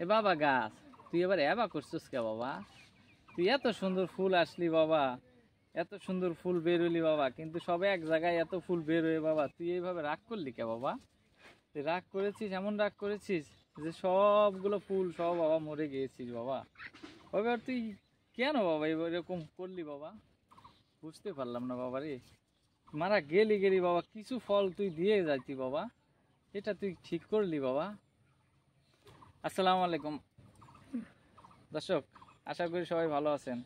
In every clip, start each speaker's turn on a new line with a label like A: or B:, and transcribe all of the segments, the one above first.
A: এ বাবা গাছ, তুই এবার এবা করছিস কে বাবা? তুই এত সুন্দর ফুল আসলি বাবা, এত সুন্দর ফুল বেরোলি বাবা, কিন্তু সবে এক জায়গায় এত ফুল বের হয়ে বাবা তুই এইভাবে রাগ করলি কে বাবা? তুই রাগ করেছিস, এমন রাগ করেছিস যে সবগুলো ফুল সব বাবা মরে গিয়েছিস বাবা। এবার তুই কেন বাবা এরকম করলি বাবা? বুঝতে পারলাম না বাবা রে। মারা গেলি গেলি বাবা, কিছু ফল তুই দিয়ে যাইতি বাবা, এটা তুই ঠিক করলি বাবা। আসসালামু আলাইকুম দর্শক, আশা করি সবাই ভালো আছেন।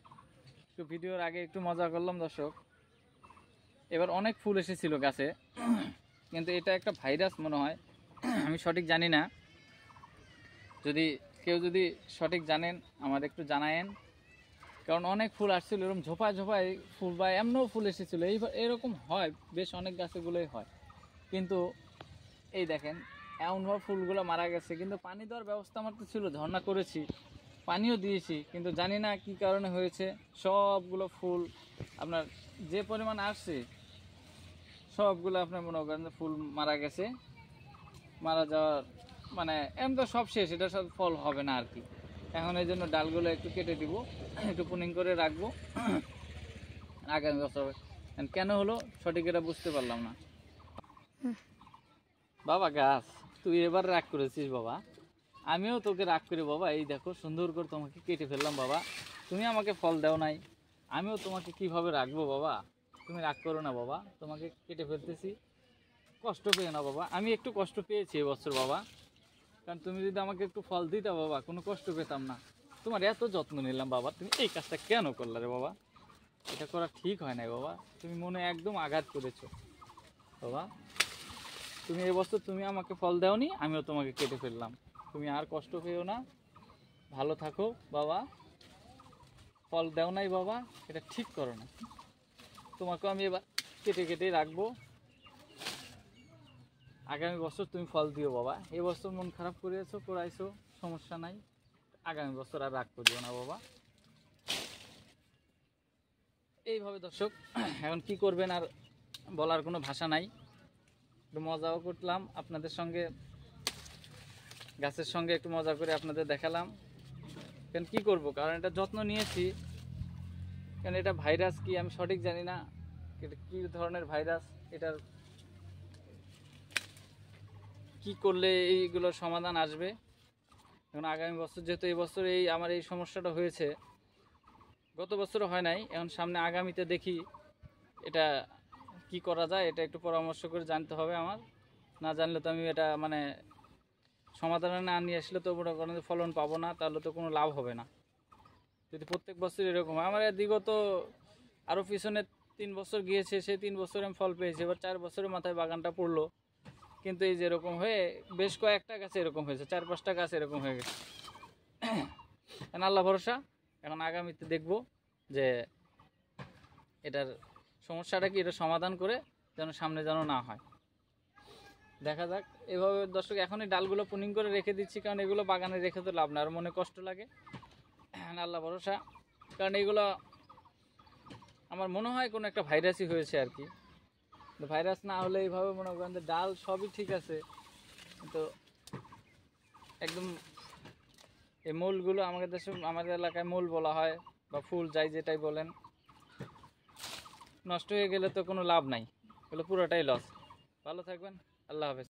A: একটু ভিডিওর আগে একটু মজা করলাম দর্শক। এবার অনেক ফুল এসেছিল গাছে, কিন্তু এটা একটা ভাইরাস মনে হয়, আমি সঠিক জানি না। কেউ যদি সঠিক জানেন আমার একটু জানায়েন, কারণ অনেক ফুল আসছিল এরকম ঝোপায় ঝোপায় ফুল, বা এমনও ফুল এসেছিলো। এরকম হয় বেশ অনেক গাছেগুলোই হয়, কিন্তু এই দেখেন এমনভাবে ফুলগুলো মারা গেছে। কিন্তু পানি দেওয়ার ব্যবস্থা আমার তো ছিল, ঝর্ণা করেছি, পানিও দিয়েছি, কিন্তু জানি না কি কারণে হয়েছে। সবগুলো ফুল আপনার যে পরিমাণ আসছে সবগুলো আপনার মনে করেন ফুল মারা গেছে। মারা যাওয়ার মানে এমন তো সব শেষ, এটা সব ফল হবে না আর কি। এখন এই জন্য ডালগুলো একটু কেটে দিব, একটু পুনিং করে রাখবো আগামী বছর। কেন হলো সঠিক এটা বুঝতে পারলাম না। বাবা গাছ, তুই এবার রাগ করেছিস বাবা, আমিও তোকে রাগ করি বাবা। এই দেখো সুন্দর করে তোমাকে কেটে ফেললাম বাবা, তুমি আমাকে ফল দাও নাই, আমিও তোমাকে কিভাবে রাখবো বাবা? তুমি রাগ করো না বাবা, তোমাকে কেটে ফেলতেছি, কষ্ট পেও না বাবা। আমি একটু কষ্ট পেয়েছি এবছর বাবা, কারণ তুমি যদি আমাকে একটু ফল দিতা বাবা কোনো কষ্ট পেতাম না। তোমার এত যত্ন নিলাম বাবা, তুমি এই কাজটা কেন করলে রে বাবা? এটা করা ঠিক হয় নাই বাবা, তুমি মনে একদম আঘাত করেছো বাবা। তুমি এবছর তুমি আমাকে ফল দাওনি, আমিও তোমাকে কেটে ফেললাম, তুমি আর কষ্ট পেও না, ভালো থাকো বাবা। ফল দাও নাই বাবা, এটা ঠিক করো না। তোমাকেও আমি এবার কেটে কেটে রাখবো, আগামী বছর তুমি ফল দিও বাবা। এবছর মন খারাপ করাইছো, সমস্যা নাই, আগামী বছর আর রাগ করিও না বাবা। এইভাবে দর্শক, এখন কি করবেন আর বলার কোনো ভাষা নাই। একটু মজাও করলাম আপনাদের সঙ্গে, গাছের সঙ্গে একটু মজা করে আপনাদের দেখালাম। কারণ কী করবো, কারণ এটা যত্ন নিয়েছি, কারণ এটা ভাইরাস কি আমি সঠিক জানি না, এটা কী ধরনের ভাইরাস, এটার কি করলে এইগুলোর সমাধান আসবে। এখন আগামী বছর যেহেতু এই বছর আমার এই সমস্যাটা হয়েছে, গত বছরও হয় নাই, এখন সামনে আগামীতে দেখি এটা কি করা যায়, এটা একটু পরামর্শ করে জানতে হবে আমার। না জানলে তো আমি এটা মানে সমাধানে না নিয়ে আসলে তো মনে করেন ফলন পাবো না, তাহলে তো কোনো লাভ হবে না। যদি প্রত্যেক বছর এরকম হয়, আমার বিগত আরও পিছনে 3 বছর গিয়েছে, সেই 3 বছর আমি ফল পেয়েছি, এবার 4 বছরের মাথায় বাগানটা পড়লো, কিন্তু এই যেরকম হয়ে বেশ কয়েকটা গাছে এরকম হয়েছে, 4-5টা গাছ এরকম হয়ে গেছে। আল্লাহ ভরসা, এখন আগামীতে দেখব যে এটার সমস্যাটা কি, এটা সমাধান করে যেন সামনে যেন না হয়, দেখা যাক। এভাবে দর্শক এখনই ডালগুলো পুনিং করে রেখে দিচ্ছি, কারণ এগুলো বাগানে রেখে তো লাভ না, আর মনে কষ্ট লাগে। আল্লাহ ভরসা, কারণ এগুলো আমার মনে হয় কোনো একটা ভাইরাসই হয়েছে আর কি। ভাইরাস না হলে এইভাবে মনে করেন যে ডাল সবই ঠিক আছে, তো একদম এই মূলগুলো আমাদের দেশে, আমাদের এলাকায় মূল বলা হয়, বা ফুল যাই যেটাই বলেন, নষ্ট হয়ে গেলে তো কোনো লাভ নাই, এগুলো পুরোটাই লস। ভালো থাকবেন, আল্লাহ হাফেজ।